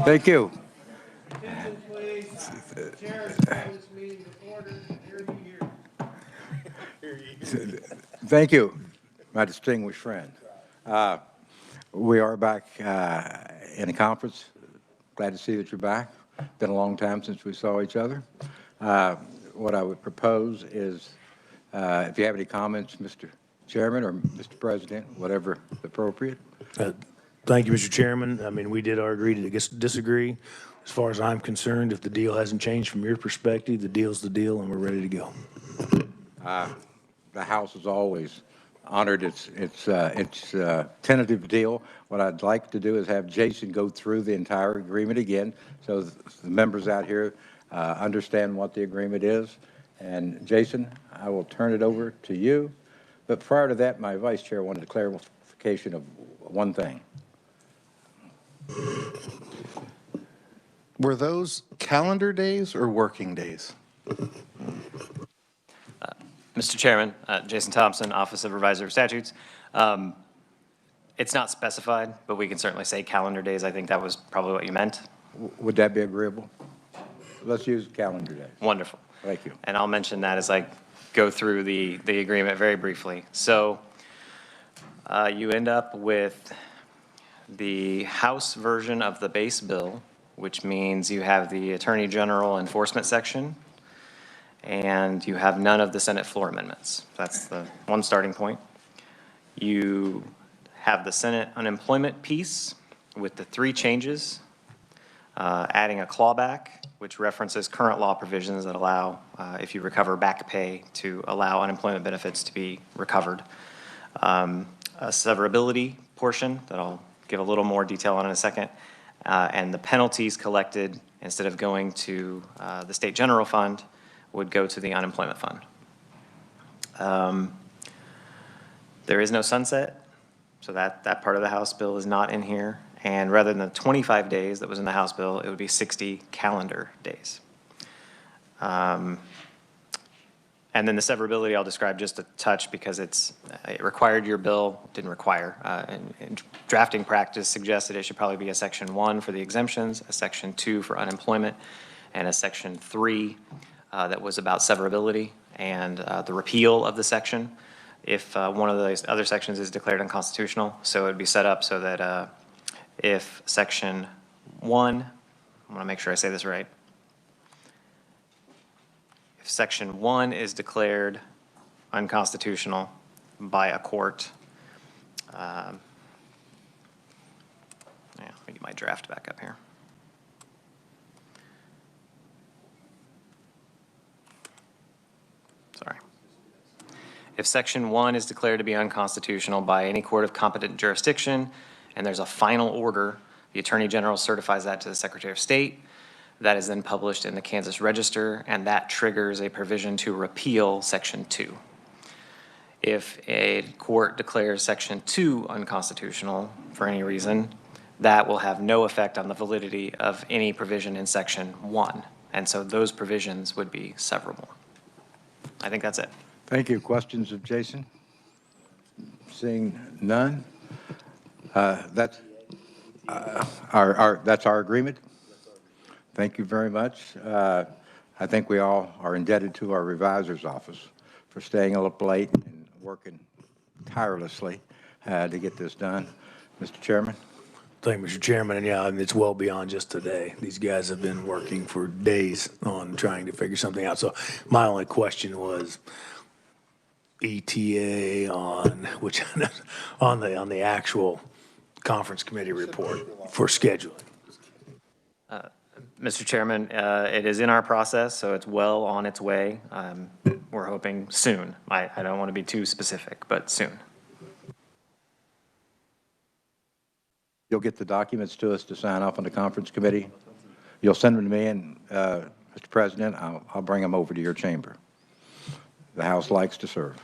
Thank you. Attention, please. Chair is calling this meeting to order. Hear ye. Thank you, my distinguished friend. We are back in a conference. Glad to see that you're back. Been a long time since we saw each other. What I would propose is, if you have any comments, Mr. Chairman or Mr. President, whatever appropriate. Thank you, Mr. Chairman. I mean, we did our agree to disagree. As far as I'm concerned, if the deal hasn't changed from your perspective, the deal's the deal, and we're ready to go. The House has always honored its tentative deal. What I'd like to do is have Jason go through the entire agreement again, so the members out here understand what the agreement is. And Jason, I will turn it over to you. But prior to that, my vice chair wanted a clarification of one thing. Were those calendar days or working days? Mr. Chairman, Jason Thompson, Office of Revisor of Statutes. It's not specified, but we can certainly say calendar days. I think that was probably what you meant. Would that be agreeable? Let's use calendar days. Wonderful. Thank you. And I'll mention that as I go through the agreement very briefly. So you end up with the House version of the base bill, which means you have the Attorney General enforcement section, and you have none of the Senate floor amendments. That's the one starting point. You have the Senate unemployment piece with the 3 changes, adding a clawback, which references current law provisions that allow, if you recover back pay, to allow unemployment benefits to be recovered. A severability portion that I'll give a little more detail on in a second, and the penalties collected, instead of going to the state general fund, would go to the unemployment fund. There is no sunset, so that part of the House bill is not in here. And rather than the 25 days that was in the House bill, it would be 60 calendar days. And then the severability I'll describe just a touch because it required your bill, didn't require. And drafting practice suggested it should probably be a Section 1 for the exemptions, a Section 2 for unemployment, and a Section 3 that was about severability and the repeal of the section if one of those other sections is declared unconstitutional. So it would be set up so that if Section 1, I want to make sure I say this right. If Section 1 is declared unconstitutional by a court, let me get my draft back up here. Sorry. If Section 1 is declared to be unconstitutional by any court of competent jurisdiction, and there's a final order, the Attorney General certifies that to the Secretary of State. That is then published in the Kansas Register, and that triggers a provision to repeal Section 2. If a court declares Section 2 unconstitutional for any reason, that will have no effect on the validity of any provision in Section 1. And so those provisions would be severable. I think that's it. Thank you. Questions of Jason? Seeing none. That's our agreement. Thank you very much. I think we all are indebted to our revisor's office for staying a little late and working tirelessly to get this done. Mr. Chairman. Thank you, Mr. Chairman. And yeah, it's well beyond just today. These guys have been working for days on trying to figure something out. So my only question was ETA on the actual conference committee report for scheduling. Mr. Chairman, it is in our process, so it's well on its way. We're hoping soon. I don't want to be too specific, but soon. You'll get the documents to us to sign off on the conference committee. You'll send them to me, and Mr. President, I'll bring them over to your chamber. The House likes to serve.